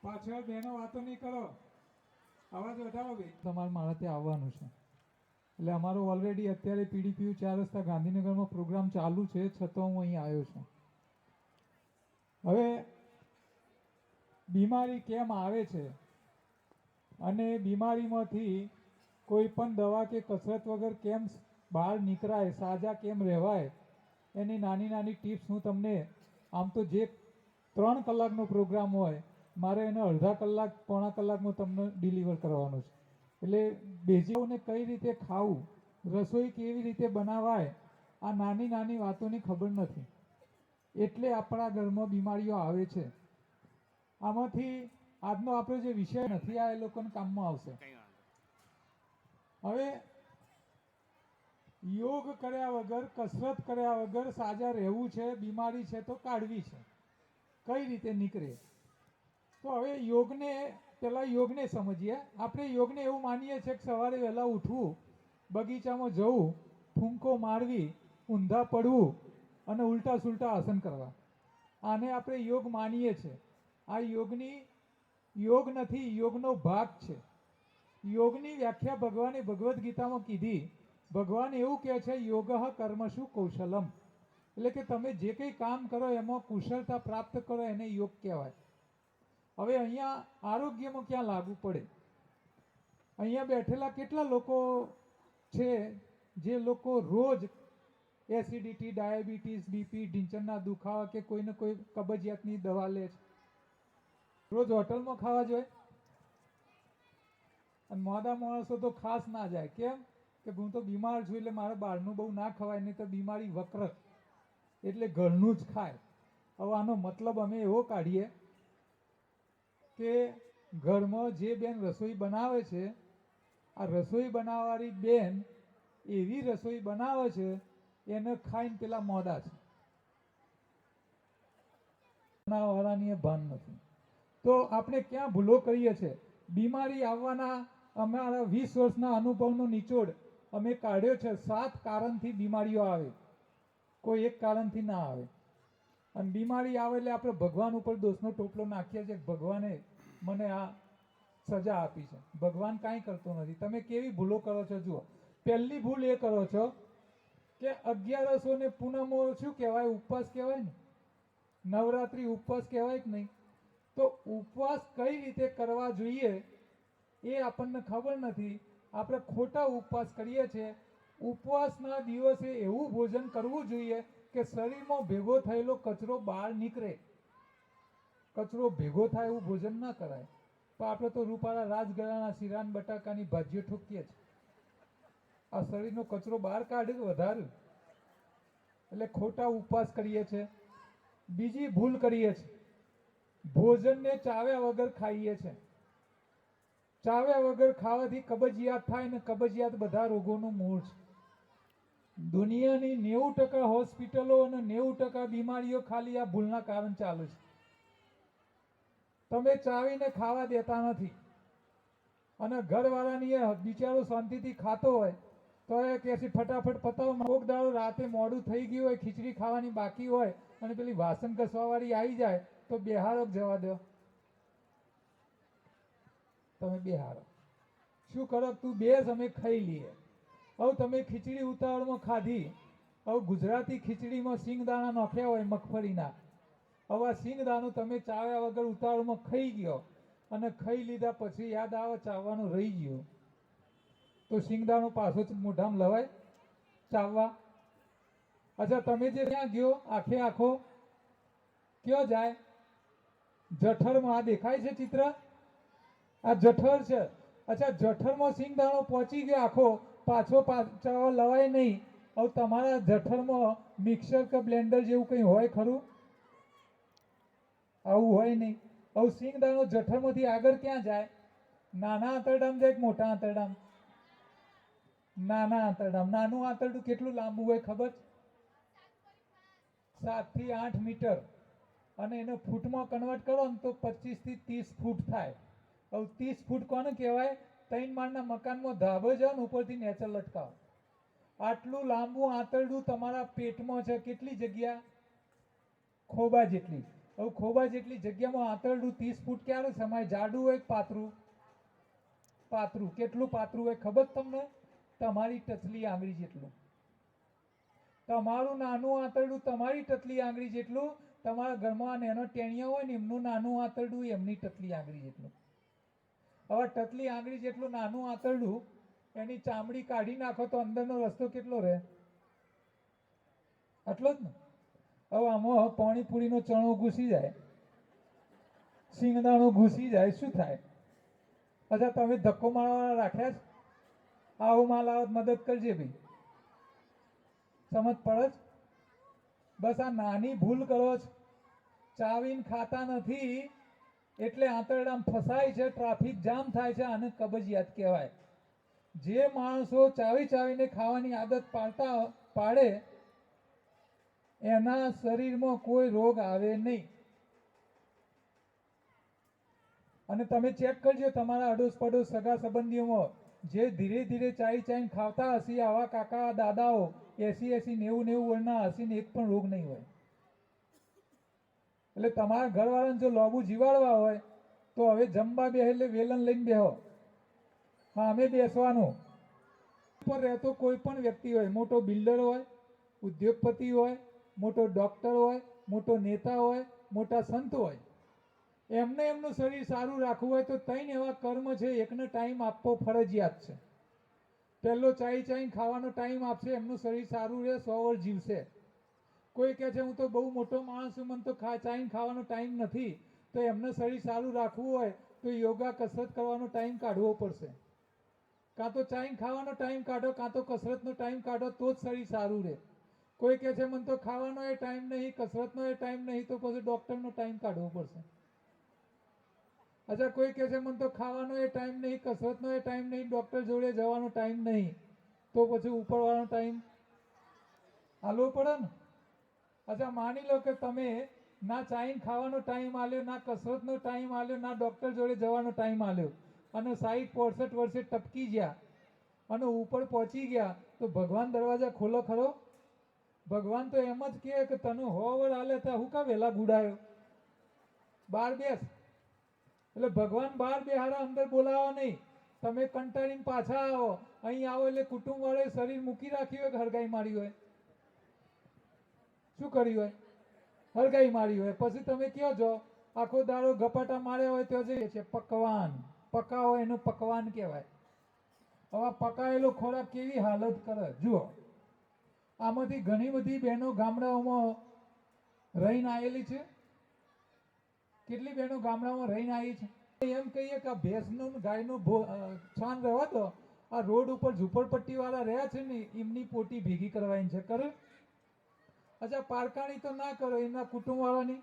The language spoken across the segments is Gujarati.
પાછળ બેનો વાતો નહીં કરો, અવાજ વધારો ભાઈ. તમારે મારા ત્યાં આવવાનું છે એટલે અમારો ઓલરેડી અત્યારે પીડીપીયુ 4 રસ્તા ગાંધીનગરમાં પ્રોગ્રામ ચાલુ છે, છતાં હું અહીં આવ્યો છું. હવે બીમારી કેમ આવે છે અને બીમારીમાંથી કોઈ પણ દવા કે કસરત વગર કેમ બહાર નીકળાય, સાજા કેમ રહેવાય, એની નાની નાની ટિપ્સ હું તમને, આમ તો જે 3 કલાકનો પ્રોગ્રામ હોય મારે એને અડધા કલાક પોણા કલાકમાં તમને ડિલિવર કરવાનો છે. એટલે બેઝિકને કઈ રીતે ખાવું, રસોઈ કેવી રીતે બનાવાય, આ નાની નાની વાતોની ખબર નથી, એટલે આપણા ઘરમાં બીમારીઓ આવે છે. આમાંથી આજનો આપણો જે વિષય નથી આ એ લોકોને કામમાં આવશે. હવે યોગ કર્યા વગર, કસરત કર્યા વગર સાજા રહેવું છે, બીમારી છે તો કાઢવી છે, કઈ રીતે નીકળે? તો હવે યોગને, પહેલાં યોગને સમજીએ. આપણે યોગને એવું માનીએ છીએ કે સવારે વહેલા ઉઠવું, બગીચામાં જવું, ફૂંકો મારવી, ઊંધા પડવું અને ઉલટા સુલટા આસન કરવા, આને આપણે યોગ માનીએ છીએ. આ યોગ નથી, યોગનો ભાગ છે. યોગની વ્યાખ્યા ભગવાને ભગવદ્ ગીતામાં કીધી. ભગવાન એવું કહે છે, યોગ કર્મસુ કૌશલમ, એટલે કે તમે જે કંઈ કામ કરો એમાં કુશળતા પ્રાપ્ત કરો એને યોગ કહેવાય. હવે અહીંયા આરોગ્યમાં ક્યાં લાગુ પડે? અહીંયા બેઠેલા કેટલા લોકો છે જે લોકો રોજ એસિડિટી, ડાયાબિટીસ, બીપી, ઢીંચણના દુખાવા કે કોઈને કોઈ કબજિયાતની દવા લે છે? રોજ હોટલમાં ખાવા જોઈએ? અને મોડા માણસો તો ખાસ ના જાય. કેમ કે હું તો બીમાર છું એટલે મારે બહારનું બહુ ના ખવાય, નહીં તો બીમારી વક્ર, એટલે ઘરનું જ ખાય. હવે આનો મતલબ અમે એવો કાઢીએ કે ઘરમાં જે બેન રસોઈ બનાવે છે, આ રસોઈ બનાવવાળી બેન એવી રસોઈ બનાવે છે એને ખાઈને પેલા મોડા છે, બનાવવાળાની એ ભાન નથી. તો આપણે ક્યાં ભૂલો કરીએ છીએ? બીમારી આવવાના અમારા 20 વર્ષના અનુભવનો નિચોડ અમે કાઢ્યો છે. 7 કારણથી બીમારીઓ આવે, કોઈ એક કારણથી ના આવે. અને બીમારી આવે એટલે આપણે ભગવાન ઉપર દોષનો ટોપલો નાખીએ છીએ, ભગવાને મને આ સજા આપી છે. ભગવાન કાંઈ કરતો નથી. તમે કેવી ભૂલો કરો છો જુઓ. પહેલી ભૂલ એ કરો છો કે 11સો ને પૂનમો શું કહેવાય? ઉપવાસ કહેવાય ને, નવરાત્રિ ઉપવાસ કહેવાય કે નહીં? તો ઉપવાસ કઈ રીતે કરવા જોઈએ એ આપણને ખબર નથી. આપણે ખોટા ઉપવાસ કરીએ છીએ. ઉપવાસના દિવસે એવું ભોજન કરવું જોઈએ કે શરીરમાં ભેગો થયેલો કચરો બહાર નીકળે. કચરો ભેગો થાય એવું ભોજન ના કરાય. તો આપણે તો રૂપાળા રાજગરાના શીરાન બટાકાની ભાજીઓ ઠોકીએ છીએ. આ શરીરનો કચરો બહાર કાઢે વધારે, એટલે ખોટા ઉપવાસ કરીએ છીએ. બીજી ભૂલ કરીએ છીએ, ભોજનને ચાવ્યા વગર ખાઈએ છીએ. ચાવ્યા વગર ખાવાથી કબજિયાત થાય ને કબજિયાત બધા રોગોનું મૂળ છે. દુનિયાની 90% હોસ્પિટલો અને 90% બીમારીઓ ખાલી આ ભૂલના કારણ ચાલે છે. તમે ચાવીને ખાવા દેતા નથી. અને ઘરવાળાની બિચારો શાંતિથી ખાતો હોય તો એ કહે છે ફટાફટ પતાવો. કોક દાડો રાતે મોડું થઈ ગયું હોય, ખીચડી ખાવાની બાકી હોય અને પેલી વાસણ ઘસવાવાળી આવી જાય તો બેહારો જવા દો. તમે બેહારો શું કરો? તું બેસ, અમે ખાઈ લઈએ. હવે તમે ખીચડી ઉતાવળમાં ખાધી. હવે ગુજરાતી ખીચડીમાં સિંગદાણા નાખ્યા હોય મગફળીના. હવે આ સિંગદાણું તમે ચાવ્યા વગર ઉતાવળમાં ખાઈ ગયો અને ખાઈ લીધા પછી યાદ આવે ચાવવાનું રહી ગયું, તો સિંગદાણું પાછો મોઢામાં લવાય ચાવવા? અચ્છા, તમે જે ત્યાં ગયો આખે આખો કયો જાય? જઠરમાં. આ દેખાય છે ચિત્ર? આ જઠર છે. અચ્છા, જઠરમાં સિંગદાણો પહોંચી ગયો આખો, પાછો ચાવવા લવાય નહીં. હવે તમારા જઠરમાં મિક્સર કે બ્લેન્ડર જેવું કંઈ હોય ખરું? આવું હોય નહીં. હવે સિંગદાણો જઠરમાંથી આગળ ક્યાં જાય? નાના આંતરડામાં જાય કે મોટા આંતરડામાં? નાના આંતરડામાં. નાનું આંતરડું કેટલું લાંબુ હોય ખબર? 7 થી 8 મીટર. અને એને ફૂટમાં કન્વર્ટ કરો ને તો 25 થી 30 ફૂટ થાય. હવે 30 ફૂટ કોને કહેવાય? 3 માળના મકાનમાં ધાબો જાઓ ને ઉપરથી નેચર લટકાવો. આટલું લાંબુ આંતરડું તમારા પેટમાં છે. કેટલી જગ્યા? ખોબા જેટલી. હવે ખોબા જેટલી જગ્યામાં આંતરડું 30 ફૂટ ક્યારે સમાય? જાડું હોય કે પાતળું? પાતળું. કેટલું પાતળું હોય ખબર તમને? તમારી ટચલી આંગળી જેટલું. તમારું નાનું આંતરડું તમારી ટચલી આંગળી જેટલું, તમારા ઘરમાં નાનો ટેણિયા હોય ને એમનું નાનું આંતરડું એમની ટચલી આંગળી જેટલું. હવે ટચલી આંગળી જેટલું નાનું આંતરડું, એની ચામડી કાઢી નાખો તો અંદરનો રસ્તો કેટલો રહે? આટલો જ ને. હવે આમાં પાણીપુરીનો ચણો ઘૂસી જાય, સિંગદાણો ઘૂસી જાય, શું થાય? અચ્છા, તમે ધક્કો મારવાવાળા રાખ્યા છે? આવો માલ આવત મદદ કરજે ભાઈ. સમજ પડે છે? બસ આ નાની ભૂલ કરો છો. ચાવીને ખાતા નથી એટલે આંતરડામાં ફસાય છે, ટ્રાફિક જામ થાય છે. આને કબજિયાત કહેવાય. જે માણસો ચાવી ચાવીને ખાવાની આદત પાડે એના શરીરમાં કોઈ રોગ આવે નહીં. અને તમે ચેક કરજો તમારા અડોશ પડોશ સગા સંબંધીઓમાં જે ધીરે ધીરે ચાવી ચાવીને ખાવતા હશે, આવા કાકા દાદાઓ 80 90 વર્ષના હશે ને એક પણ રોગ નહીં હોય. એટલે તમારા ઘરવાળાને જો લોબુ જીવાડવા હોય તો હવે જમવા બે એટલે વેલણ લઈને બેહો. હા, અમે બેસવાનું. ઉપર રહેતો કોઈ પણ વ્યક્તિ હોય, મોટો બિલ્ડર હોય, ઉદ્યોગપતિ હોય, મોટો ડોક્ટર હોય, મોટો નેતા હોય, મોટા સંત હોય, એમને એમનું શરીર સારું રાખવું હોય તો 3 એવા કર્મ છે. એકને ટાઈમ આપવો ફરજિયાત છે. પહેલો ચાઈ ખાવાનો ટાઈમ આપશે, એમનું શરીર સારું રહે, 100 વર્ષ જીવશે. કોઈ કહે છે હું તો બહુ મોટો માણસ છું, મને તો ચાઈને ખાવાનો ટાઈમ નથી, તો એમને શરીર સારું રાખવું હોય તો યોગા કસરત કરવાનો ટાઈમ કાઢવો પડશે. કાં તો ચાઈને ખાવાનો ટાઈમ કાઢો, કાં તો કસરતનો ટાઈમ કાઢો, તો જ શરીર સારું રહે. કોઈ કહે છે મને તો ખાવાનો એ ટાઈમ નહીં, કસરતનો એ ટાઈમ નહીં, તો પછી ડૉક્ટરનો ટાઈમ કાઢવો પડશે. અચ્છા, કોઈ કહે છે મને તો ખાવાનો એ ટાઈમ નહીં, કસરતનો એ ટાઈમ નહીં, ડૉક્ટર જોડે જવાનો ટાઈમ નહીં, તો પછી ઉપરવાળાનો ટાઈમ હાલવો પડે ને. અચ્છા, માની લો કે તમે ના ચાઈને ખાવાનો ટાઈમ આલ્યો, ના કસરતનો ટાઈમ આલ્યો, ના ડૉક્ટર જોડે જવાનો ટાઈમ આલ્યો અને 60-65 વર્ષે ટપકી ગયા અને ઉપર પહોંચી ગયા, તો ભગવાન દરવાજા ખોલો ખરો? ભગવાન તો એમ જ કહે કે તને 100 વર્ષ આલે તો હું કાં વહેલા ગુડાયો? બહાર બેસ. એટલે ભગવાન બહાર બેહાડા, અંદર બોલાવો નહીં. તમે કંટાળીને પાછા આવો. અહીં આવો એટલે કુટુંબવાળાએ શરીર મૂકી રાખ્યું હોય કે હરગાઈ મારી હોય? શું કર્યું હોય? હરગાઈ મારી હોય. પછી તમે કહો છો આખો દાડો ગપાટા માર્યા હોય તો જઈએ છે પકવાન. પકાવો એનું પકવાન કહેવાય. હવે પકાયેલો ખોરાક કેવી હાલત કરે જુઓ. આમાંથી ઘણી બધી બહેનો ગામડાઓમાં રહીને આવેલી છે. કેટલી બહેનો ગામડામાં રહીને આવી છે? એમ કહીએ કે આ ભેંસનું ગાયનું છાણ રહેવા દો, આ રોડ ઉપર ઝૂંપડપટ્ટી વાળા રહ્યા છે ને એમની પોટી ભેગી કરવાની છે. કરે? અચ્છા, પારકાણી તો ના કરો એમના કુટુંબ વાળાની.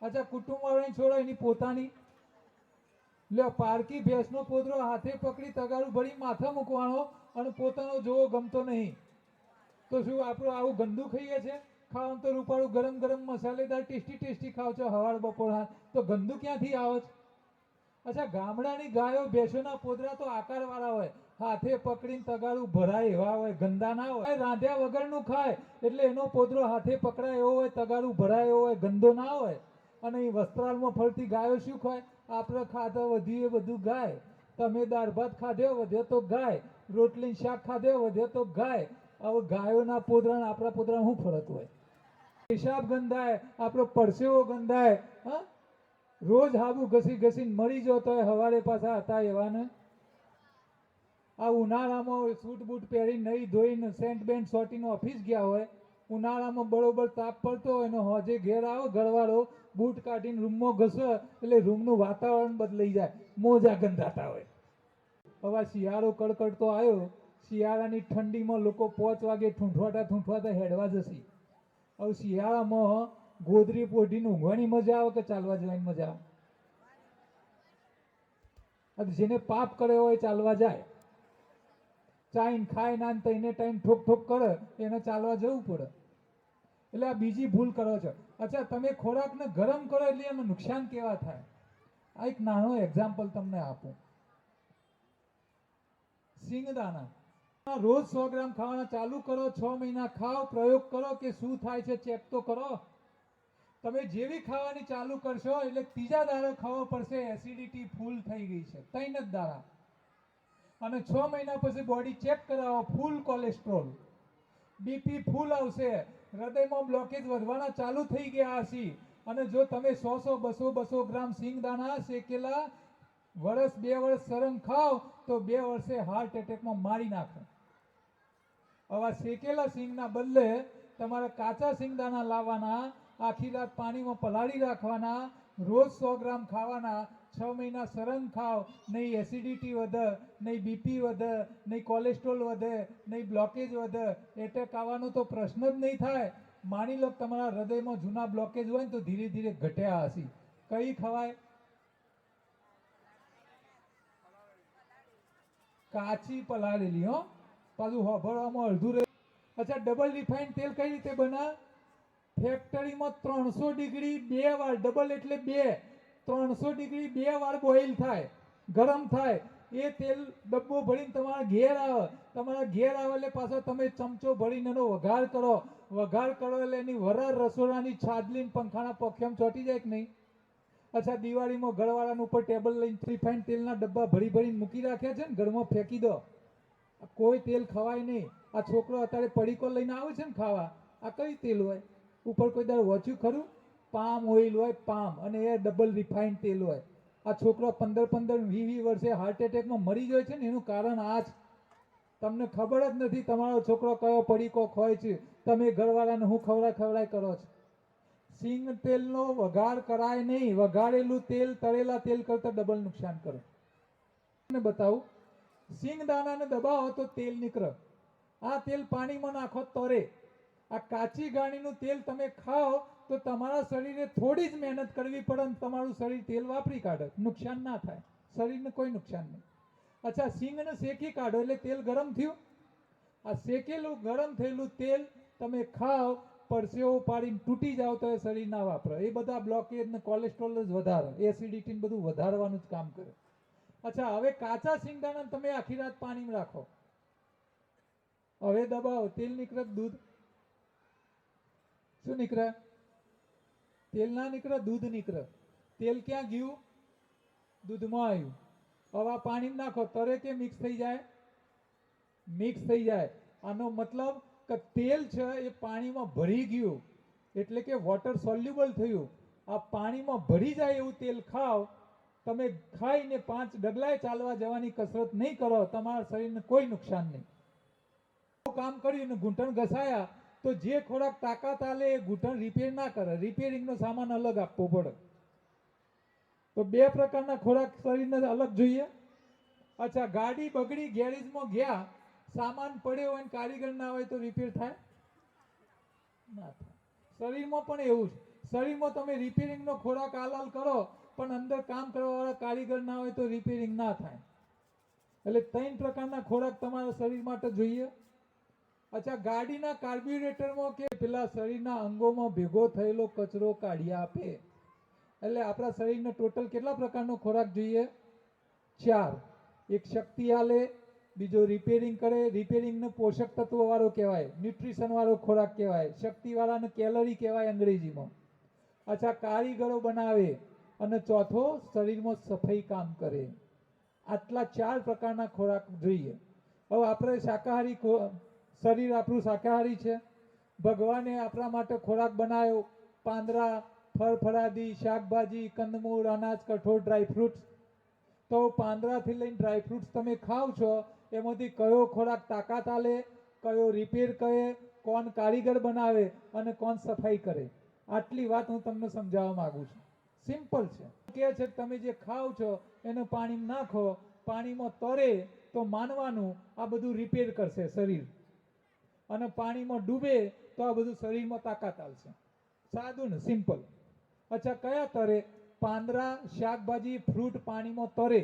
અચ્છા, કુટુંબ વાળાની છોડો એની પોતાની. લે, પારકી ભેંસનો પોદરો હાથે પકડી તગારું ભરી માથે મૂકવાનો અને પોતાનો જોવો ગમતો નહીં, તો શું આપણું આવું ગંદુ ખાઈએ છે? ખાવાનું તો રૂપાળું ગરમ ગરમ મસાલેદાર ટેસ્ટી ખાવ છો હવાર બપોર, તો ગંદુ ક્યાંથી આવે છે? અચ્છા, ગામડાની ગાયો ભેંસોના પોદરા તો આકારવાળા હોય, હાથે પકડીને તગારું ભરાય એવા હોય, ગંદા ના હોય. રાંધ્યા વગરનું ખાય એટલે એનો પોદરો હાથે પકડાય એવો હોય, તગારું ભરાય એવો હોય, ગંદો ના હોય. અને એ વસ્ત્રાલમાં ફરતી ગાયો શું ખાય? આપણે ખાધા વધ્યું એ બધું ગાય. તમે દાળ ભાત ખાધ્યો વધ્યો તો ગાય, રોટલી શાક ખાધ્યો વધ્યો તો ગાય. હવે ગાયોના પોદરા આપણા પોદરામાં શું ફરક હોય? પેશાબ ગંધાય, આપણો પરસેવો ગંધાય. હા, રોજ હાબુ ઘસી ઘસીને મરી જો તો હવારે પાછા હતા એવા ને. આ ઉનાળામાં સૂટ બૂટ પહેરીને નહીં ધોઈને સેન્ટ બેન્ટ સોટીને ઓફિસ ગયા હોય, ઉનાળામાં બરોબર તાપ પડતો હોય ને હોજે ઘેર આવો ઘરવાળો બૂટ કાઢીને રૂમમાં ઘસો એટલે રૂમનું વાતાવરણ બદલાઈ જાય, મોજા ગંધાતા હોય. હવે શિયાળો કડકડતો આવ્યો, શિયાળાની ઠંડીમાં લોકો 5 વાગે ઠૂંઠવાતા હેડવા જશે. હવે શિયાળામાં ગોદરી પોઢીને ઊંઘવાની મજા આવે કે ચાલવા જવાની મજા આવે? જેને પાપ કર્યો હોય ચાલવા જાય. ચાઈને ખાય ના તઈને ટાઈમ ઠોક કરે એને ચાલવા જવું પડે. એટલે આ બીજી ભૂલ કરો છો. અચ્છા, તમે ખોરાકને ગરમ કરો એટલે એનું નુકસાન કેવા થાય? આ એક નાનો એક્ઝામ્પલ તમને આપું. સિંગદાણા રોજ 100 ગ્રામ ખાવાના ચાલુ કરો, 6 મહિના ખાઓ, પ્રયોગ કરો કે શું થાય છે ચેક તો કરો. તમે જેવી ખાવાની ચાલુ કરશો એટલે ત્રીજા દાડે ખબર પડશે એસિડિટી ફૂલ થઈ ગઈ છે, 3 જ દાડા. અને 6 મહિના પછી બોડી ચેક કરાવો, ફૂલ કોલેસ્ટ્રોલ, બીપી ફૂલ આવશે, હૃદયમાં બ્લોકેજ વધવાના ચાલુ થઈ ગયા હશે. અને જો તમે 100 200 ગ્રામ સિંગદાણા શેકેલા વર્ષ 2 વર્ષ સરંગ ખાઓ તો 2 વર્ષે હાર્ટ એટેકમાં મારી નાખે. આવા શેકેલા સિંગના બદલે તમારે કાચા સિંગદાણા લાવવાના, આખી રાત પાણીમાં પલાળી રાખવાના, રોજ 100 ગ્રામ ખાવાના, 6 મહિના સરંગ ખાઓ, નહીં એસિડિટી વધે, નહીં બીપી વધે, નહીં કોલેસ્ટ્રોલ વધે, નહીં બ્લોકેજ વધે, એટેક આવવાનો તો પ્રશ્ન જ નહીં થાય. માની લો તમારા હૃદયમાં જૂના બ્લોકેજ હોય ને તો ધીરે ધીરે ઘટ્યા હશે. કઈ ખવાય? કાચી પલાળેલી, હો, પાછું હોભળવામાં અડધું રહે. અચ્છા, ડબલ રિફાઇન્ડ તેલ કઈ રીતે બના? ફેક્ટરીમાં 300 ડિગ્રી 2 વાર, ડબલ એટલે 2, 300 ડિગ્રી 2 વાર બોઇલ થાય, ગરમ થાય. એ તેલ ડબ્બો ભરીને તમારા ઘેર આવે. તમારા ઘેર આવે એટલે પાછો તમે ચમચો ભરીને એનો વઘાર કરો. વઘાર કરો એટલે એની વરાળ રસોડાની છાજલીને પંખાના પોખિયામાં ચોંટી જાય કે નહીં? અચ્છા, દિવાળીમાં ઘરવાળાનું ઉપર ટેબલ લઈને રિફાઇન્ડ તેલના ડબ્બા ભરી ભરીને મૂકી રાખ્યા છે ને, ઘરમાં ફેંકી દો. કોઈ તેલ ખવાય નહીં. આ છોકરો અત્યારે પડીકો લઈને આવે છે ને ખાવા, આ કઈ તેલ હોય? ઉપર કોઈ દર વાંચ્યું ખરું? પામ ઓઇલ હોય, પામ, અને એ ડબલ રિફાઇન્ડ તેલ હોય. આ છોકરો 15 20 વર્ષે હાર્ટ એટેકમાં મરી જાય છે ને, એનું કારણ આ જ. તમને ખબર જ નથી તમારો છોકરો કયો પડીકો ખોય છે. તમે ઘરવાળાને હું ખવડાય કરો છો. સિંગ તેલનો વઘાર કરાય નહીં. વઘારેલું તેલ તળેલા તેલ કરતા ડબલ નુકસાન કરે. બતાવું, સિંગ દાણાને દબાવો તો તેલ નીકળે. આ તેલ પાણીમાં નાખો તરે. આ કાચી ગાણીનું તેલ તમે ખાઓ તો તમારા શરીરે થોડી જ મહેનત કરવી પડે ને તમારું શરીર તેલ વાપરી કાઢે. નુકસાન ના થાય, શરીરને કોઈ નુકસાન નહીં. અચ્છા, સિંગને શેકી કાઢો એટલે તેલ ગરમ થયું. આ શેકેલું ગરમ થયેલું તેલ તમે ખાઓ, પરસેવો પાડીને તૂટી જાઓ તો એ શરીર ના વાપરે. એ બધા બ્લોકેજ ને કોલેસ્ટ્રોલ જ વધારે, એસિડિટી ને બધું વધારવાનું જ કામ કરે. અચ્છા, હવે કાચા સિંગદાણા તમે આખી રાત પાણીમાં રાખો, હવે દબાવો, તેલ નીકળે. દૂધ શું નીકળે? તેલ ના નીકળે, દૂધ નીકળે. તેલ ક્યાં ગયું? દૂધમાં આવ્યું. હવે આ પાણીમાં નાખો, તરે કે મિક્સ થઈ જાય? મિક્સ થઈ જાય. આનો મતલબ કે તેલ છે એ પાણીમાં ભરી ગયું, એટલે કે વોટર સોલ્યુબલ થયું. આ પાણીમાં ભરી જાય એવું તેલ ખાઓ. તમે ખાઈને 5 ડગલાએ ચાલવા જવાની કસરત નહીં કરો, તમારા શરીરને કોઈ નુકસાન નહીં. કામ કર્યું ને ઘૂંટણ ઘસાયા તો જે ખોરાક તાકાત આલે એ ઘૂંટણ રિપેર ના કરે. રિપેરિંગનો સામાન અલગ આપવો પડે. તો 2 પ્રકારના ખોરાક શરીરને અલગ જોઈએ. અચ્છા, ગાડી બગડી, ગેરેજમાં ગયા, સામાન પડ્યો હોય ને કારીગર ના હોય તો રિપેર થાય? ના થાય. શરીરમાં પણ એવું છે. શરીરમાં તમે રિપેરિંગનો ખોરાક હાલ કરો પણ અંદર કામ કરવાવાળા કારીગર ના હોય તો રિપેરિંગ ના થાય. એટલે 3 પ્રકારના ખોરાક તમારા શરીર માટે જોઈએ. અચ્છા, ગાડીના કાર્બ્યુરેટરમાં કે પેલા શરીરના અંગોમાં ભેગો થયેલો કચરો કાઢી આપે. એટલે આપણા શરીરને ટોટલ કેટલા પ્રકારનો ખોરાક જોઈએ? 4. એક શક્તિ આલે, બીજો રિપેરિંગ કરે. રિપેરિંગને પોષક તત્વો વાળો કહેવાય, ન્યુટ્રિશન વાળો ખોરાક કહેવાય. શક્તિ વાળાને કેલરી કહેવાય અંગ્રેજીમાં. અચ્છા, કારીગરો બનાવે. અને ચોથો શરીરમાં સફાઈ કામ કરે. આટલા 4 પ્રકારના ખોરાક જોઈએ. હવે આપણે શાકાહારી શરીર આપણું શાકાહારી છે. ભગવાને આપણા માટે ખોરાક બનાવ્યો, પાંદડા, ફળફળાદી, શાકભાજી, કંદમૂળ, અનાજ, કઠોળ, ડ્રાયફ્રૂટ્સ. તો પાંદડાથી લઈને ડ્રાયફ્રૂટ્સ તમે ખાવ છો, એમાંથી કયો ખોરાક તાકાત આલે, કયો રિપેર કરે, કોણ કારીગર બનાવે અને કોણ સફાઈ કરે. આટલી વાત હું તમને સમજાવવા માંગુ છું. સિમ્પલ છે. કહે છે કે તમે જે ખાવ છો એને પાણીમાં નાખો, પાણીમાં તરે તો માનવાનું આ બધું રિપેર કરશે શરીર, અને પાણીમાં ડૂબે તો આ બધું શરીરમાં તાકાત આવશે. સાદું ને સિમ્પલ. અચ્છા, કયા તરે? પાંદડા, શાકભાજી, ફ્રૂટ પાણીમાં તરે.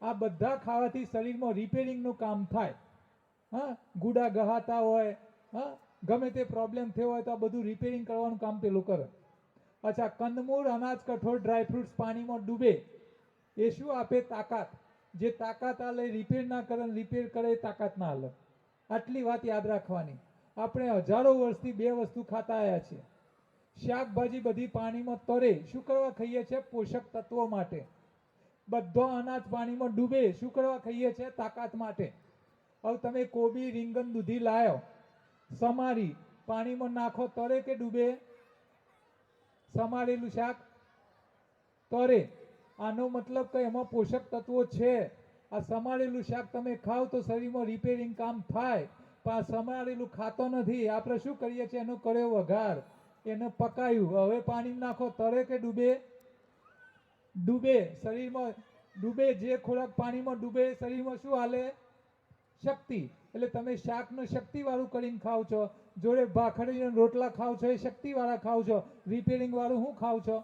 આ બધા ખાવાથી શરીરમાં રિપેરિંગનું કામ થાય. હા, ગુડા ગહાતા હોય, હા, ગમે તે પ્રોબ્લેમ થયો હોય તો આ બધું રિપેરિંગ કરવાનું કામ પેલું કરે. અચ્છા, કંદમૂળ, અનાજ, કઠોળ, ડ્રાયફ્રૂટ્સ પાણીમાં ડૂબે એ શું આપે? તાકાત. જે તાકાત આલે રિપેર ના કરે, રિપેર કરે તાકાત ના આલે. આટલી વાત યાદ રાખવાની. આપણે હજારો વર્ષથી 2 વસ્તુ ખાતા આવ્યા છીએ. શાકભાજી બધી પાણીમાં તરે, શું કરવા ખાઈએ છીએ? પોષક તત્વો માટે. બધો અનાજ પાણીમાં ડૂબે, શું કરવા ખાઈએ છીએ? તાકાત માટે. હવે તમે કોબી, રીંગણ, દૂધી લાયો, સમારી પાણીમાં નાખો, તરે કે ડૂબે? સમારેલું શાક તરે. આનો મતલબ કે એમાં પોષક તત્વો છે. આ સમારેલું શાક તમે ખાવ તો શરીરમાં રિપેરિંગ કામ થાય, પણ આ સમારેલું ખાતો નથી. આપણે શું કરીએ છીએ? એનો કર્યો વઘાર, એને પકાયું, હવે પાણી નાખો, તરે કે ડૂબે? ડૂબે. શરીરમાં ડૂબે. જે ખોરાક પાણીમાં ડૂબે શરીરમાં શું હાલે? શક્તિ. એટલે તમે શાકનું શક્તિવાળું કરીને ખાવ છો, જોડે ભાખરીના રોટલા ખાવ છો, એ શક્તિવાળા ખાવ છો. રિપેરિંગ વાળું શું ખાવ છો?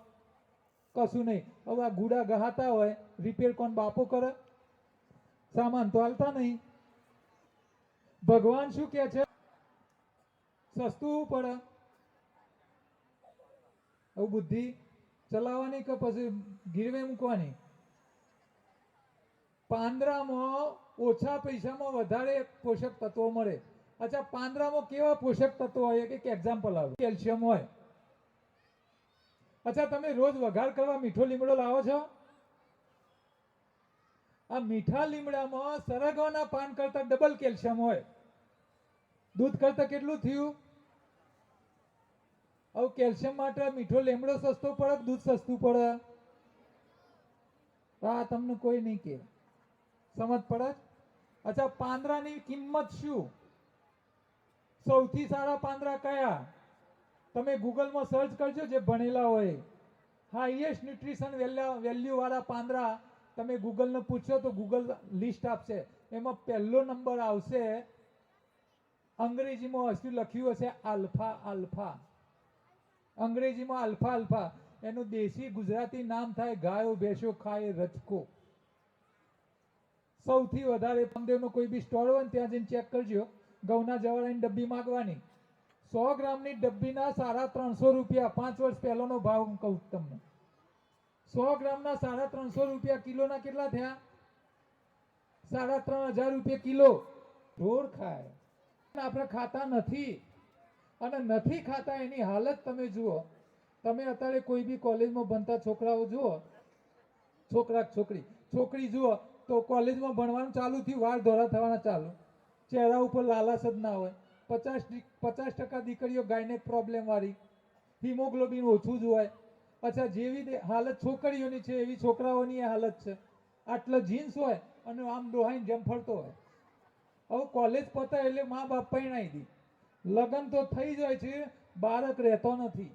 કશું નહીં. હવે આ ગુડા ગહાતા હોય, રિપેર કોણ બાપો કરે? સામાન તો હાલતા નહીં. ભગવાન શું કે છે? સસ્તું પડે. હવે બુદ્ધિ ચલાવવાની કે પછી ગીરવે મૂકવાની? પાંદડામાં ઓછા પૈસામાં વધારે પોષક તત્વો મળે. અચ્છા, પાંદડામાં કેવા પોષક તત્વો હોય? એક એક્ઝામ્પલ આવે. કેલ્શિયમ હોય. અચ્છા, તમે રોજ વઘાર કરવા મીઠો લીમડો લાવો છો? આ મીઠા લીમડામાં સરગવાના પાન કરતા ડબલ કેલ્શિયમ હોય. દૂધ કરતા કેટલું થયું? હવે કેલ્શિયમ માટે મીઠો લીમડો સસ્તો પડે, દૂધ સસ્તું પડે? હા, તમને કોઈ નહીં કે. સમજ પડે? અચ્છા, પાંદડાની કિંમત શું? સૌથી સારા પાંદડા કયા? તમે ગૂગલમાં સર્ચ કરજો, જે ભણેલા હોય. હાઈએસ્ટ ન્યુટ્રિશન વેલ્યુ વાળા પાંદડા તમે ગૂગલને પૂછશો તો ગૂગલ લિસ્ટ આપશે. એમાં પહેલો નંબર આવશે. અંગ્રેજીમાં હશું લખ્યું હશે આલ્ફા આલ્ફા. અંગ્રેજીમાં આલ્ફા આલ્ફા. એનું દેશી ગુજરાતી નામ થાય ગાયો ભેંસો ખાય રચકો. સૌથી વધારે પંદેરનો કોઈ બી સ્ટોર હોય ને ત્યાં જઈને ચેક કરજો. ઘઉંના જવાળાની ડબ્બી માગવાની. 100 ગ્રામની ડબ્બીના 350 રૂપિયા. 5 વર્ષ પહેલાનો ભાવ હું કહું તમને. 100 ગ્રામના 350 રૂપિયા. કિલોના કેટલા થયા? 3500 રૂપિયા કિલો. ઢોર ખાય. આપણે ખાતા નથી, અને નથી ખાતા એની હાલત તમે જુઓ. તમે અત્યારે કોઈ બી કોલેજમાં ભણતા છોકરાઓ જુઓ, છોકરા છોકરી જુઓ, તો કોલેજમાં ભણવાનું ચાલુ થયું, વાળ ધોળા થવાના ચાલુ, ચહેરા ઉપર લાલાશ જ ના હોય. 50% દીકરીઓ ગાયનેક પ્રોબ્લેમ વાળી, હિમોગ્લોબિન ઓછું જ હોય. અચ્છા, જેવી હાલત છોકરીઓની છે એવી છોકરાઓની હાલત છે. આટલો જીન્સ હોય અને આમ ડોહાઈને જેમ ફરતો હોય. હવે કોલેજ પતે એટલે મા બાપ પરણાવી દી, લગ્ન તો થઈ જાય છે, બાળક રહેતો નથી.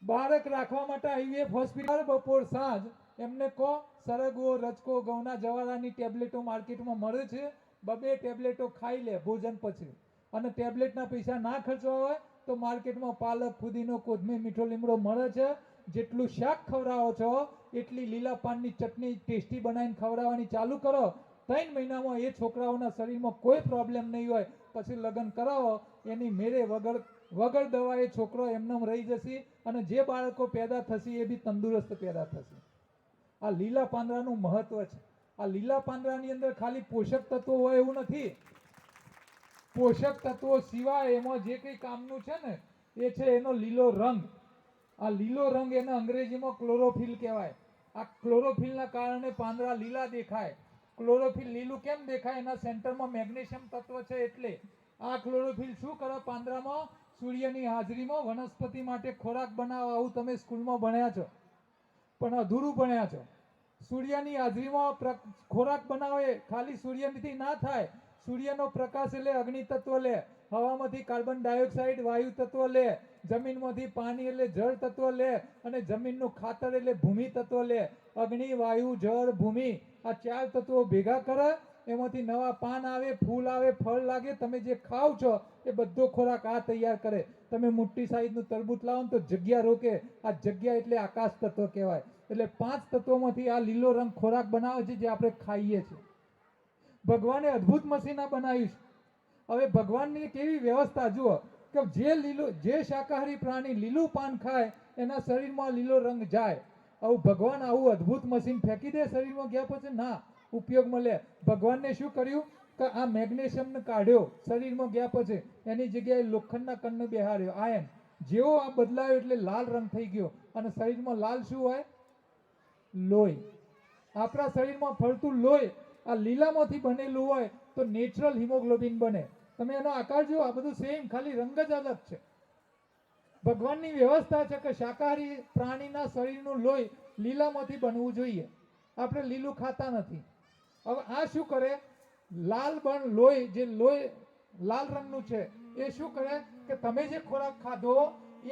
બાળક રાખવા માટે આઈવીએફ હોસ્પિટલ બપોર સાંજ એમને કહો, સરગવો રચકો ઘઉંના જવાળાની ટેબ્લેટો માર્કેટમાં મળે છે. 2 ટેબ્લેટો ખાઈ લે ભોજન પછી. અને ટેબ્લેટના પૈસા ના ખર્ચવા હોય તો માર્કેટમાં પાલક, ફુદીનો, કોથમીર, મીઠો લીમડો મળે છે. જેટલું શાક ખવડાવો છો એટલી લીલા પાનની ચટણી ટેસ્ટી બનાવીને ખવડાવવાની ચાલુ કરો. 3 મહિનામાં એ છોકરાઓના શરીરમાં કોઈ પ્રોબ્લેમ નહીં હોય. પછી લગ્ન કરાવો, એની મેરે વગર દવાએ છોકરો એમને રહી જશે, અને જે બાળકો પેદા થશે એ બી તંદુરસ્ત પેદા થશે. આ લીલા પાંદડાનું મહત્વ છે. આ લીલા પાંદડાની અંદર ખાલી પોષક તત્વો હોય એવું નથી. પોષક તત્વો સિવાય એમાં જે કંઈ કામનું છે ને એ છે એનો લીલો રંગ. આ લીલો રંગ એને અંગ્રેજીમાં ક્લોરોફિલ કહેવાય. આ ક્લોરોફિલના કારણે પાંદડા લીલા દેખાય. ક્લોરોફિલ લીલું કેમ દેખાય? એના સેન્ટરમાં મેગ્નેશિયમ તત્વ છે એટલે. આ ક્લોરોફિલ શું કરે પાંદડામાં? સૂર્યની હાજરીમાં વનસ્પતિ માટે ખોરાક બનાવો. આવું તમે સ્કૂલમાં ભણ્યા છો, પણ અધૂરું ભણ્યા છો. સૂર્યની હાજરીમાં ખોરાક બનાવે. ખાલી સૂર્યથી ના થાય. સૂર્યનો પ્રકાશ એટલે અગ્નિ તત્વ લે, હવામાંથી કાર્બન ડાયોક્સાઇડ વાયુ તત્વ લે, જમીનમાંથી પાણી એટલે જળ તત્વ લે, અને જમીનનું ખાતર એટલે ભૂમિ તત્વ લે. અગ્નિ, વાયુ, જળ, ભૂમિ, આ 4 તત્વો ભેગા કરે, એમાંથી નવા પાન આવે, ફૂલ આવે, ફળ લાગે. તમે જે ખાવ છો એ બધો ખોરાક આ તૈયાર કરે. તમે મોટી સાઈઝનું તરબૂચ લાવો ને તો જગ્યા રોકે. આ જગ્યા એટલે આકાશ તત્વ કહેવાય. એટલે 5 તત્વોમાંથી આ લીલો રંગ ખોરાક બનાવે છે જે આપણે ખાઈએ છીએ. ભગવાને અદ્ભુત મશીન બનાવ્યું છે. હવે ભગવાનની કેવી વ્યવસ્થા જુઓ કે જે શાકાહારી પ્રાણી લીલું પાન ખાય એના શરીરમાં લીલો રંગ જાય. આવું ભગવાન આવું અદ્ભુત મશીન ફેંકી દે શરીરમાં ગયા પછી? ના, ઉપયોગમાં લે. ભગવાનને શું કર્યું કે આ મેગ્નેશિયમને કાઢ્યો શરીરમાં ગયા પછી, એની જગ્યાએ લોખંડના કણને બેહાડ્યો, આયન. જેવો આ બદલાયો એટલે લાલ રંગ થઈ ગયો. અને શરીરમાં લાલ શું હોય? લોહી. આપણા શરીરમાં ફરતું લોહી આ લીલામાંથી બનેલું હોય તો નેચરલ હિમોગ્લોબિન બને. તમે એનો આકાર જુઓ, આ બધું સેમ, ખાલી રંગ જ અલગ છે. ભગવાનની વ્યવસ્થા છે કે શાકાહારી પ્રાણીના શરીરનું લોહી લીલામાંથી બનવું જોઈએ. આપણે લીલું ખાતા નથી. હવે આ શું કરે? લાલ બન લોહી, જે લોહી લાલ રંગનું છે, એ શું કરે કે તમે જે ખોરાક ખાધો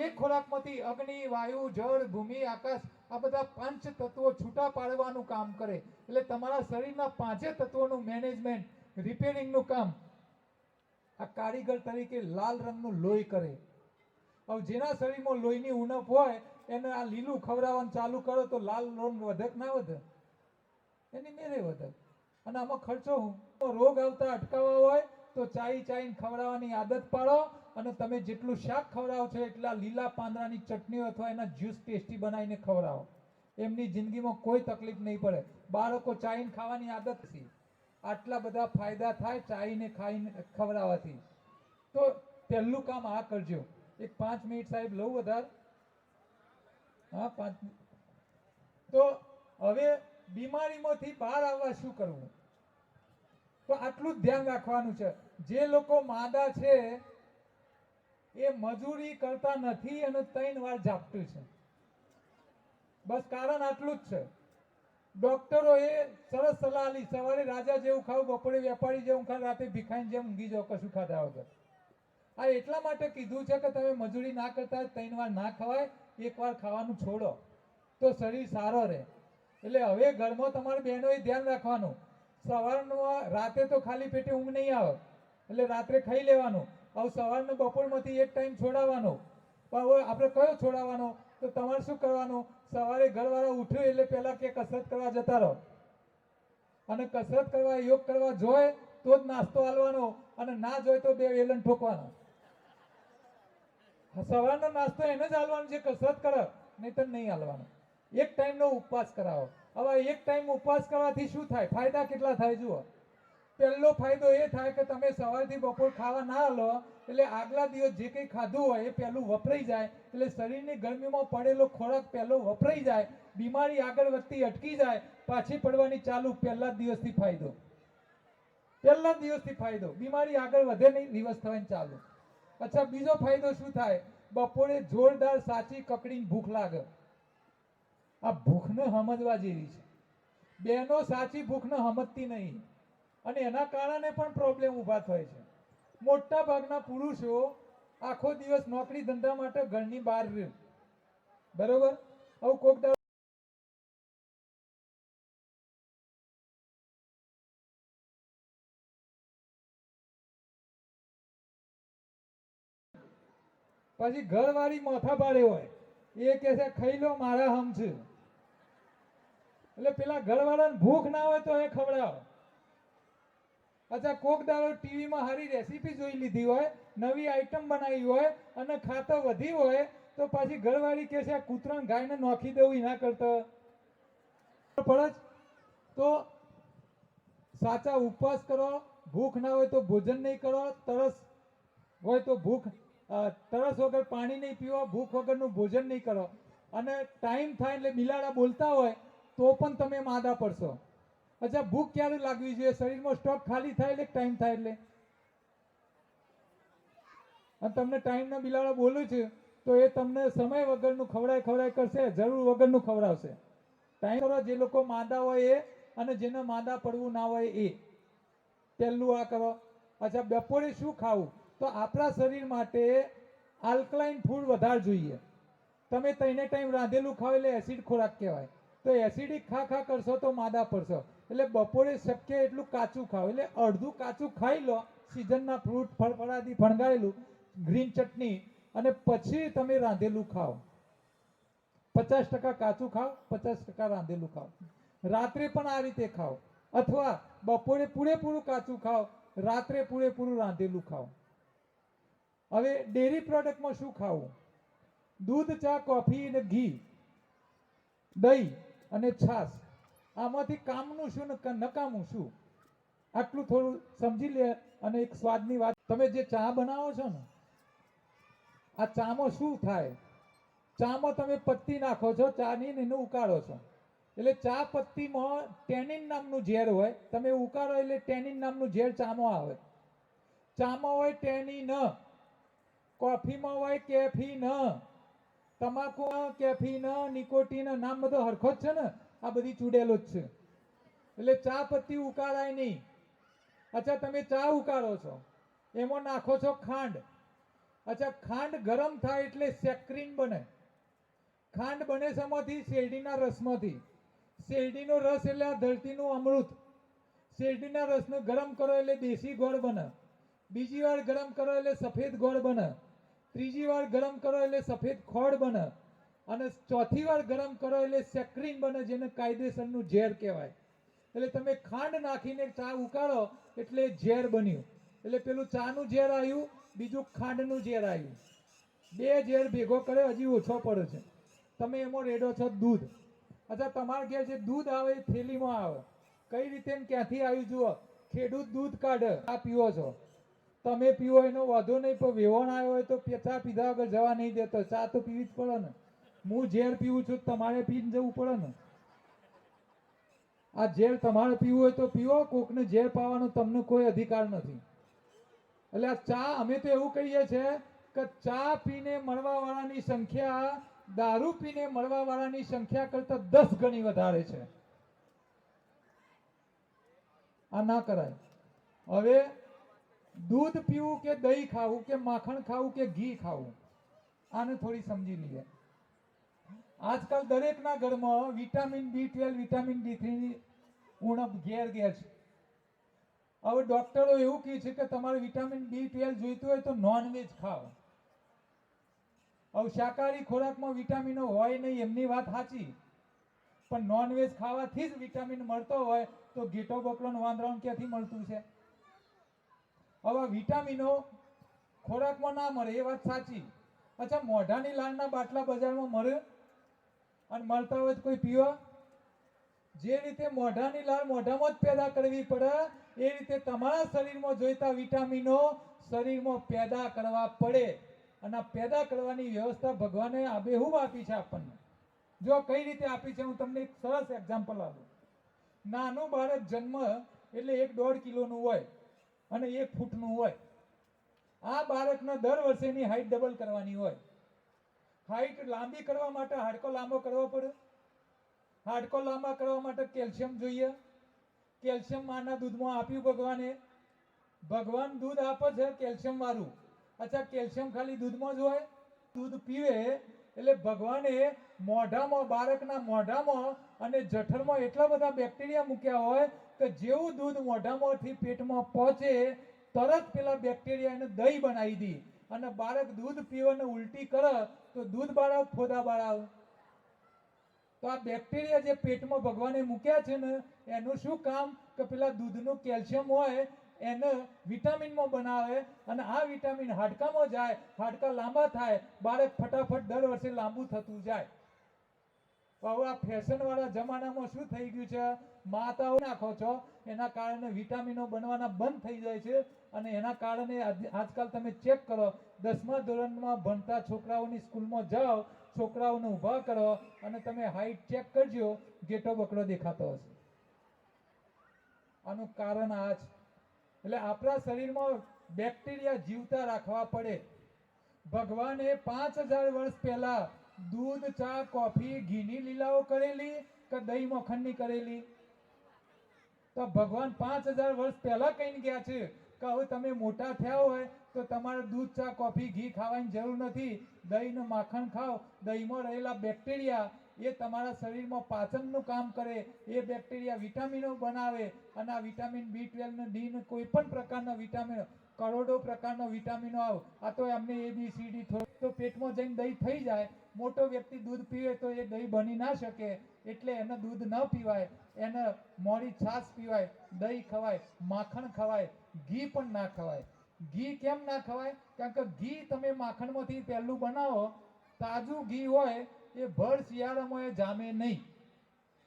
એ ખોરાકમાંથી અગ્નિ, વાયુ, જળ, ભૂમિ, આકાશ આ બધા પાંચ તત્વો છૂટા પાડવાનું કામ કરે. એટલે તમારા શરીરના પાંચે તત્વોનું મેનેજમેન્ટ, રિપેરિંગનું કામ આ કારીગર તરીકે લાલ રંગનું લોહી કરે. હવે જેના શરીરમાં લોહીની ઉણપ હોય એને આ લીલું ખવડાવવાનું ચાલુ કરો તો લાલ રંગ વધે કે ના વધે? એની મેરે વધે. અને આમાં ખર્ચો રોગ આવતા અટકાવવા હોય તો ચાઈને ખવડાવવાની આદત પાડો. અને તમે જેટલું શાક ખવડાવો છો એટલા લીલા પાંદડાની ચટણીઓ અથવા એના જ્યુસ ટેસ્ટી બનાવીને ખવડાવો. એમની જિંદગીમાં કોઈ તકલીફ નહીં પડે. બાળકો ચાઈને ખાવાની આદત છે. આટલા બધા ફાયદા થાય ચાઈને ખાઈને ખવડાવવાથી. તો પહેલું કામ આ કરજો. એક 5 મિનિટ સાહેબ લઉં વધારે? હા, 5 મિનિટ. તો હવે બીમારીમાંથી બહાર આવવા શું કરવું? તો આટલું જ ધ્યાન રાખવાનું છે. જે લોકો માદા છે એ મજૂરી કરતા નથી અને 3 વાર ઝાપટું છે. બસ કારણ આટલું જ છે. ડોક્ટરોએ સરસ સલાહ આપી, સવારે રાજા જેવું ખાવ, બપોરે વેપારી જેવું ખાવ, રાતે ભિખારી જેમ ઊંઘી જાઓ કશું ખાધા વગર. આ એટલા માટે કીધું છે કે તમે મજૂરી ના કરતા 3 વાર ના ખવાય, 1 વાર ખાવાનું છોડો તો શરીર સારો રહે. એટલે હવે ઘરમાં તમારે બહેનોએ ધ્યાન રાખવાનું. સવારમાં રાતે તો ખાલી પેટે ઊંઘ નહીં આવે એટલે રાત્રે ખાઈ લેવાનું. હવે સવારનો બપોરમાંથી એક ટાઈમ છોડાવવાનો. પણ હવે આપણે કયો છોડાવવાનો? તો તમારે શું કરવાનું? સવારે ઘરવાળા ઉઠ્યો એટલે પહેલા કે કસરત કરવા જતા રહો. અને કસરત કરવા, યોગ કરવા જોઈએ તો જ નાસ્તો આલવાનો, અને ના જોઈએ તો 2 વેલણ ઠોકવાના. સવારનો નાસ્તો એને જ આલવાનો જે કસરત કરે, નહીં તો નહીં આલવાનો. એક ટાઈમનો ઉપવાસ કરાવો. હવે એક ટાઈમ ઉપવાસ કરવાથી શું થાય? ફાયદા કેટલા થાય જુઓ. પહેલો ફાયદો એ થાય કે તમે સવારથી બપોર ખાવા ના લો એટલે આગલા દિવસ જે કંઈ ખાધું હોય એ પહેલું વપરાઈ જાય. એટલે શરીરની ગરમીમાં પડેલો ખોરાક પહેલો વપરાઈ જાય. બીમારી આગળ વધતી અટકી જાય. પાછી પડવાની ચાલુ. પહેલા જ દિવસથી ફાયદો. પહેલા જ દિવસથી ફાયદો. બીમારી આગળ વધે નહીં, રિવર્સ થવાની ચાલુ. અચ્છા, બીજો ફાયદો શું થાય? બપોરે જોરદાર સાચી કકડીને ભૂખ લાગે. આ ભૂખને સમજવા જેવી છે. બહેનો સાચી ભૂખને સમજતી નહીં અને એના કારણે પણ પ્રોબ્લેમ ઊભા થાય છે. મોટા ભાગના પુરુષો આખો દિવસ નોકરી ધંધા માટે ઘરની બહાર રહે, બરોબર? હવે કોક દાડો પછી ઘરવાળી માથા ભારે હોય, એ કહે છે ખાઈ લો મારા હમ છે. એટલે પેલા ઘરવાળાને ભૂખ ના હોય તો એ ખવડાવો. અચ્છા, કોક દાડો ટીવીમાં સારી રેસીપી જોઈ લીધી હોય, નવી આઈટમ બનાવી હોય અને ખાતો વધી હોય તો પાછી ઘરવાળી કહે છે કૂતરાને ગાયને નોખી દેવું એના કરતા પડે. તો સાચા ઉપવાસ કરો. ભૂખ ના હોય તો ભોજન નહીં કરો. તરસ હોય તો તરસ વગર પાણી નહીં પીવો. ભૂખ વગરનું ભોજન નહીં કરો. અને ટાઈમ થાય એટલે બિલાડા બોલતા હોય તો પણ તમે માદા પડશો. અચ્છા, ભૂખ ક્યારે લાગવી જોઈએ? શરીરમાં સ્ટોક ખાલી થાય એટલે ટાઈમ થાય એટલે. અને તમને ટાઈમના બિલાડા બોલું છે તો એ તમને સમય વગરનું ખવડાય કરશે, જરૂર વગરનું ખવડાવશે. ટાઈમ કરો. જે લોકો માદા હોય એ, અને જેને માદા પડવું ના હોય એ. પહેલું આ કરો. અચ્છા, બપોરે શું ખાવું? તો આપણા શરીર માટે આલ્કલાઇન ફૂડ વધારે જોઈએ. તમે 3 ટાઈમ રાંધેલું ખાવ એટલે એસિડ ખોરાક કહેવાય. તો એસિડિક ખા કરશો તો માદા પડશો. એટલે બપોરે શક્ય એટલું કાચું ખાવ. એટલે અડધું કાચું ખાઈ લો, સિઝનના ફ્રૂટ, ફળફળાદી ફણગાવેલું, ગ્રીન ચટણી, અને પછી તમે રાંધેલું ખાઓ. 50% કાચું ખાઓ, 50% રાંધેલું ખાઓ. રાત્રે પણ આ રીતે ખાઓ. અથવા બપોરે પૂરેપૂરું કાચું ખાઓ, રાત્રે પૂરેપૂરું રાંધેલું ખાઓ. હવે ડેરી પ્રોડક્ટમાં શું ખાવું? દૂધ, ચા, કોફી અને ઘી, દહીં અને છાશ. આમાંથી કામનું શું ને નકામું શું? આટલું થોડું સમજી લે. અને એક સ્વાદની વાત, તમે જે ચા બનાવો છો ને આ ચામાં શું થાય? ચામાં તમે પત્તી નાખો છો ચાની ને એને ઉકાળો છો, એટલે ચા પત્તીમાં ટેનિન નામનું ઝેર હોય. તમે ઉકાળો એટલે ટેનિન નામનું ઝેર ચામાં આવે. ચામાં હોય ટેનિન, કોફીમાં હોય કેફીન, તમાકુ કેફીન, નિકોટીન, નામ બધો હરખો જ છે ને, આ બધી ચૂડેલો જ છે. એટલે ચા પત્તી ઉકાળાય નહીં. અચ્છા, તમે ચા ઉકાળો છો, એમાં નાખો છો ખાંડ. અચ્છા, ખાંડ ગરમ થાય એટલે સેક્રીન બને. ખાંડ બને શેમાંથી? શેરડીના રસમાંથી. શેરડીનો રસ એટલે આ ધરતીનું અમૃત. શેરડીના રસને ગરમ કરો એટલે દેશી ગોળ બને. બીજી વાર ગરમ કરો એટલે સફેદ ગોળ બને. ત્રીજી વાર ગરમ કરો એટલે સફેદ ખોળ બને. અને ચોથી વાર ગરમ કરો એટલે સેક્રીન બને, જેને કાયદેસરનું ઝેર કહેવાય. એટલે તમે ખાંડ નાખીને ચા ઉકાળો એટલે ઝેર બન્યું. એટલે પેલું ચાનું ઝેર આવ્યું, બીજું ખાંડનું ઝેર આવ્યું. બે ઝેર ભેગો કરે હજી ઓછો પડે છે. તમે એમાં રેડો છો દૂધ. અચ્છા, તમારે ઘેર જે દૂધ આવે એ થેલીમાં આવે. કઈ રીતે ને ક્યાંથી આવ્યું જુઓ. ખેડૂત દૂધ કાઢે, આ પીવો છો. તમે પીવો એનો વાંધો નહીં, પણ વેવણ આવ્યો હોય તો ચા પીધા વગર જવા નહીં દેતો. ચા તો પીવી જ પડે ને. હું ઝેર પીવું છું, તમારે પીને જવું પડે ને. આ ઝેર તમારે પીવું હોય તો પીવો, કોકને ઝેર પાવાનો તમને કોઈ અધિકાર નથી. એટલે આ ચા, અમે તો એવું કહીએ છીએ કે ચા પીને મળવા વાળાની સંખ્યા દારૂ પીને મળવા વાળાની સંખ્યા કરતા 10 ગણી વધારે છે. આ ના કરાય. હવે દૂધ પીવું કે દહીં ખાવું કે માખણ ખાવું કે ઘી ખાવું, આને થોડી સમજી લઈએ. આજકાલ દરેકના ઘરમાં વિટામિન B12, વિટામિન D3 ની ઉણપ ઘેર ઘેર છે. હવે ડોક્ટરો એવું કહે છે કે તમારે વિટામિન B12 જોઈતું હોય તો નોનવેજ ખાઓ. હવે શાકાહારી ખોરાકમાં વિટામિનો હોય નહીં, એમની વાત સાચી, પણ નોનવેજ ખાવાથી જ વિટામિન મળતો હોય તો ઘેટો બકરો વાંદરાને ક્યાંથી મળતું છે? હવે વિટામિનો ખોરાકમાં ના મળે એ વાત સાચી. અચ્છા, મોઢાની લાળના બાટલા બજારમાં મળે અને મળતા હોય તો કોઈ પીવા? જે રીતે મોઢાની લાળ મોઢામાં જ પેદા કરવી પડે, એ રીતે તમારા શરીરમાં જોઈતા વિટામિનો શરીરમાં પેદા કરવા પડે. અને આ પેદા કરવાની વ્યવસ્થા ભગવાને આબેહૂબ આપી છે આપણને. જો કઈ રીતે આપી છે, હું તમને એક સરસ એક્ઝામ્પલ આપું. નાનું બાળક જન્મ એટલે 1-1.5 કિલોનું હોય અને 1 ફૂટનું હોય. આ બાળકને દર વર્ષેની હાઈટ ડબલ કરવાની હોય. હાઈટ લાંબી કરવા માટે હાડકો લાંબો કરવો પડે. હાડકો લાંબા કરવા માટે કેલ્શિયમ જોઈએ. કેલ્શિયમ માના દૂધમાં આપ્યું ભગવાને. ભગવાન દૂધ આપે છે કેલ્શિયમ વાળું. અચ્છા, કેલ્શિયમ ખાલી દૂધમાં જ હોય? દૂધ પીવે એટલે ભગવાને મોઢામાં, બાળકના મોઢામાં અને જઠરમાં એટલા બધા બેક્ટેરિયા મૂક્યા હોય કે જેવું દૂધ મોઢામાંથી પેટમાં પહોંચે તરત પેલા બેક્ટેરિયા એને દહીં બનાવી દે. અને બાળક દૂધ પીવે અને ઉલટી કરે તો દૂધ બાળાવ, ફોદા બાળાવ. તો આ બેક્ટેરિયા જે પેટમાં ભગવાને મૂક્યા છે ને, એનું શું કામ કે પેલા દૂધનું કેલ્શિયમ હોય એને વિટામિનમાં બનાવે, અને આ વિટામિન હાડકામાં જાય, હાડકા લાંબા થાય, બાળક ફટાફટ દર વર્ષે લાંબુ થતું જાય. હવે આ ફેશન વાળા જમાનામાં શું થઈ ગયું છે? માતાઓ નાખો છો, એના કારણે વિટામિનો બનવાના બંધ થઈ જાય છે. અને એના કારણે આજકાલ તમે ચેક કરો, 10મા ધોરણમાં ભણતા છોકરાઓની સ્કૂલમાં જાઓ, છોકરાઓને ઊભા કરો અને તમે હાઈટ ચેક કરજો, ઘેટો બકરો દેખાતો હશે. આનું કારણ આ છે. એટલે આપણા શરીરમાં બેક્ટેરિયા જીવતા રાખવા પડે. ભગવાને 5000 વર્ષ પહેલા દૂધ, ચા, કોફી, ઘીની લીલાઓ કરેલી કે દહીં મખણની કરેલી? તો ભગવાન 5000 વર્ષ પહેલા કહીને ગયા છે કે હવે તમે મોટા થયા હોય તો તમારે દૂધ, ચા, કોફી, ઘી ખાવાની જરૂર નથી. દહીં ને માખણ ખાઓ. દહીંમાં રહેલા બેક્ટેરિયા એ તમારા શરીરમાં પાચનનું કામ કરે. એ બેક્ટેરિયા વિટામિનો બનાવે, અને આ વિટામિન B12 ને D ને કોઈ પણ પ્રકારના વિટામિનો, કરોડો પ્રકારના વિટામિનો આવે. આ તો એમને ABCD થોડું તો પેટમાં જઈને દહીં થઈ જાય. મોટો વ્યક્તિ દૂધ પીવે તો એ દહીં બની ના શકે, એટલે એને દૂધ ન પીવાય, એને મોડી છાશ પીવાય, દહીં ખવાય, માખણ ખવાય, ઘી પણ ના ખવાય. ઘી કેમ ના ખવાય? કારણ કે ઘી તમે માખણમાંથી પહેલું બનાવો, તાજું ઘી હોય એ ભર શિયાળામાં એ જામે નહીં.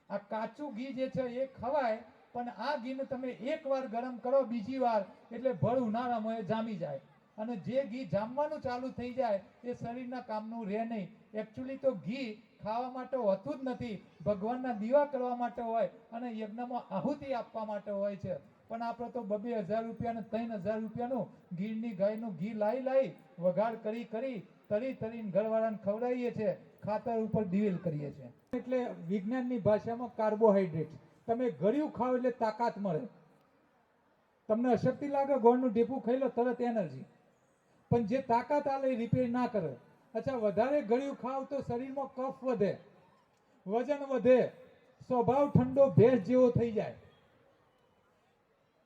આ કાચું ઘી જે છે એ ખવાય, પણ આ ઘીને તમે એકવાર ગરમ કરો, બીજી વાર એટલે ભર ઉનાળામાં એ જામી જાય. અને જે ઘી જામવાનું ચાલુ થઈ જાય એ શરીરના કામનું રહે નહીં. એકચ્યુઅલી તો ઘી ખાવા માટે હોતું જ નથી, ભગવાનના દીવા કરવા માટે હોય અને યજ્ઞમાં આહુતિ આપવા માટે હોય છે. પણ આપણે તો 2,000 રૂપિયા ને 3,000 રૂપિયાનું ગીરની ગાયનું ઘી લાવી વઘાર કરી તરીને ઘરવાળાને ખવડાવીએ છીએ, ખાતર ઉપર દિવેલ કરીએ છીએ. એટલે વિજ્ઞાનની ભાષામાં કાર્બોહાઈડ્રેટ. તમે ગળ્યું ખાઓ એટલે તાકાત મળે. તમને અશક્તિ લાગે, ગોળનું ઢેપું ખાઈ લો તરત એનર્જી, પણ જે તાકાત આલે એ રિપેર ના કરે. અચ્છા, વધારે ગળ્યું ખાવ તો શરીરમાં કફ વધે, વજન વધે, સ્વભાવ ઠંડો ભેંસ જેવો થઈ જાય.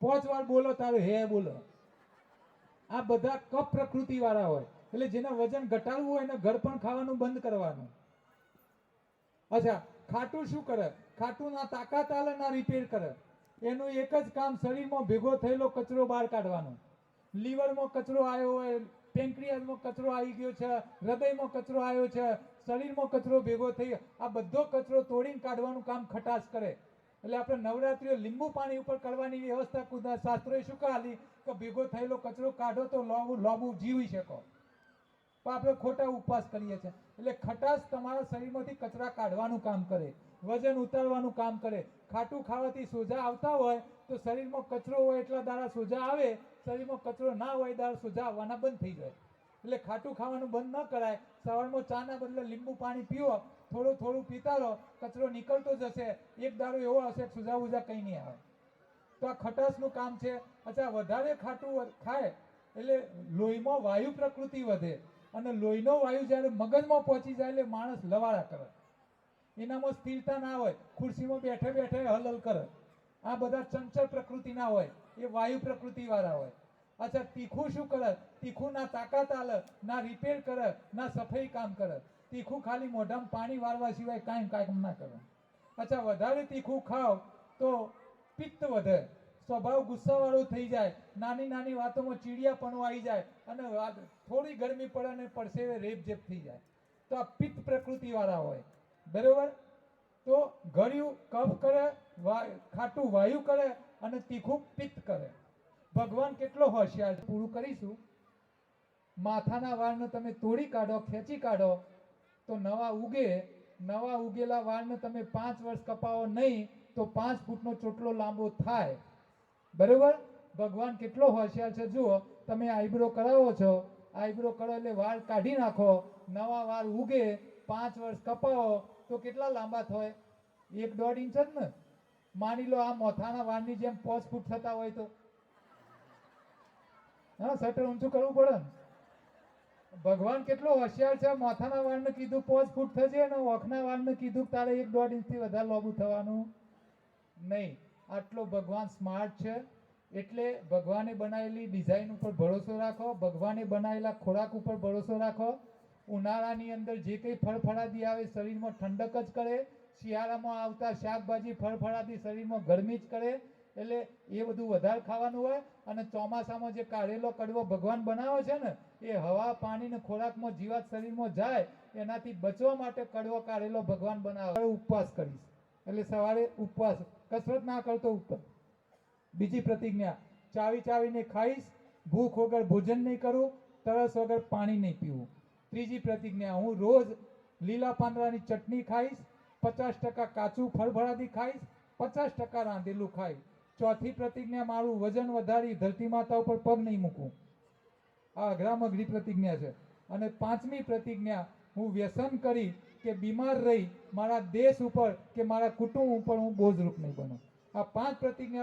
5 વાર બોલો તારે હે બોલો. આ બધા કફ પ્રકૃતિ વાળા હોય. એટલે જેને વજન ઘટાડવું હોય એને ઘર પણ ખાવાનું બંધ કરવાનું. અચ્છા, ખાટું શું કરે? ખાટું ના તાકાત આલે ના રિપેર કરે. એનું એક જ કામ શરીરમાં ભેગો થયેલો કચરો બહાર કાઢવાનો. લીવરમાં કચરો આવ્યો હોય, પેન્ક્રિયાસમાં કચરો આવી ગયો છે, હૃદયમાં કચરો આવ્યો છે, શરીરમાં કચરો ભેગો થઈ ગયો, આ બધો કચરો તોડીને કાઢવાનું કામ ખટાશ કરે. એટલે આપણે નવરાત્રિઓ લીંબુ પાણી ઉપર કરવાની વ્યવસ્થા કુદા શાસ્ત્રોએ શું કાલી કે ભેગો થયેલો કચરો કાઢો તો લોબુ જીવી શકો. પણ આપણે ખોટા ઉપવાસ કરીએ છીએ. એટલે ખટાશ તમારા શરીરમાંથી કચરા કાઢવાનું કામ કરે, વજન ઉતારવાનું કામ કરે. ખાટું ખાવાથી સોજા આવતા હોય તો શરીરમાં કચરો હોય એટલા દાડા સોજા આવે, શરીરમાં કચરો ના હોય દાડા સોજા આવવાના બંધ થઈ જાય. એટલે ખાટું ખાવાનું બંધ ન કરાય. સવારમાં ચાના બદલે લીંબુ પાણી પીવો, થોડું પીતા રહો, કચરો નીકળતો જશે. એક દાડો એવો આવશે કે સોજા ઉજા કંઈ નહીં આવે. તો આ ખટાશનું કામ છે. અચ્છા, વધારે ખાટું ખાય એટલે લોહીમાં વાયુ પ્રકૃતિ વધે અને લોહીનો વાયુ જ્યારે મગજમાં પહોંચી જાય એટલે માણસ લવારા કરે, એનામાં સ્થિરતા ના હોય, ખુરશીમાં બેઠે હલલ કરે. આ બધા ચંચળ પ્રકૃતિના હોય, એ વાયુ પ્રકૃતિ વાળા હોય. અચ્છા, તીખું શું કરે? તીખું ના તાકાત આલે, ના રિપેર કરે, ના સફાઈ કામ કરે. તીખું ખાલી મોઢામાં પાણી વાળવા સિવાય કાંઈ ના કરે. અચ્છા, વધારે તીખું ખાવ તો પિત્ત વધે, સ્વભાવ ગુસ્સાવાળો થઈ જાય, નાની વાતોમાં ચીડિયાપણું આવી જાય અને થોડી ગરમી પડે ને પરસેવે રેપઝેપ થઈ જાય. તો આ પિત્ત પ્રકૃતિ વાળા હોય. બરોબર? તો ગળ્યું કફ કરે, ખાટું વાયુ કરે અને તીખું પિત્ત કરે. ભગવાન કેટલો હોશિયાર. પૂરું કરીશું. માથાના વાળને તમે તોડી કાઢો, ખેંચી કાઢો તો નવા ઉગે. નવા ઉગેલા વાળને તમે 5 વર્ષ કપાવો નહીં તો 5 ફૂટનો ચોટલો લાંબો થાય. બરોબર? ભગવાન કેટલો હોશિયાર છે. જુઓ, તમે આઈબ્રો કરાવો છો, આઈબ્રો કરો એટલે વાળ કાઢી નાખો, નવા વાળ ઉગે, 5 વર્ષ કપાવો તો કેટલા લાંબા થાય? 1-1.5 ઇંચ જ ને. માની લો આ મોથાના વાળની જેમ 5 ફૂટ થતા હોય તો હા, શટર ઊંચું કરવું પડે ને. ભગવાન કેટલો હોશિયાર છે. માથાના વાળને કીધું 5 ફૂટ થશે અને ઓખના વાળને કીધું તારે 1-1.5 ઇંચથી વધારે લોબુ થવાનું નહીં. આટલો ભગવાન સ્માર્ટ છે. એટલે ભગવાને બનાવેલી ડિઝાઇન ઉપર ભરોસો રાખો, ભગવાને બનાવેલા ખોરાક ઉપર ભરોસો રાખો. ઉનાળાની અંદર જે કંઈ ફળફળાદી આવે શરીરમાં ઠંડક જ કરે. શિયાળામાં આવતા શાકભાજી ફળફળાદી શરીરમાં ગરમી જ કરે. એટલે એ બધું વધારે ખાવાનું હોય. અને ચોમાસામાં જે કાઢેલો કડવો ભગવાન બનાવે છે ને, એ હવા પાણી ને ખોરાકમાં જીવાત શરીરમાં જાય એનાથી બચવા માટે કડવો કાઢેલો ભગવાન બનાવે. ઉપવાસ કરીશ એટલે સવારે ઉપવાસ, કસરત ના કરતો ઉપવાસ. બીજી પ્રતિજ્ઞા, ચાવીને ખાઈશ, ભૂખ વગર ભોજન નહીં કરું, તરસ વગર પાણી નહીં પીવું. ત્રીજી પ્રતિજ્ઞા, હું રોજ લીલા પાંદડાની ચટણી ખાઈશ, 50% કાચું ફળફળાદી ખાઈશ, 50% રાંધેલું ખાઈશ. ચોથી પ્રતિજ્ઞા, મારું વજન વધારી ધરતી માતા ઉપર પગ નહીં મૂકું. આ અઘરામઘરી પ્રતિજ્ઞા છે. અને 5મી પ્રતિજ્ઞા, હું વ્યસન કરી કે બીમાર રહી મારા દેશ ઉપર કે મારા કુટુંબ ઉપર હું બોજરૂપ નહીં બનું. આ 5 પ્રતિજ્ઞા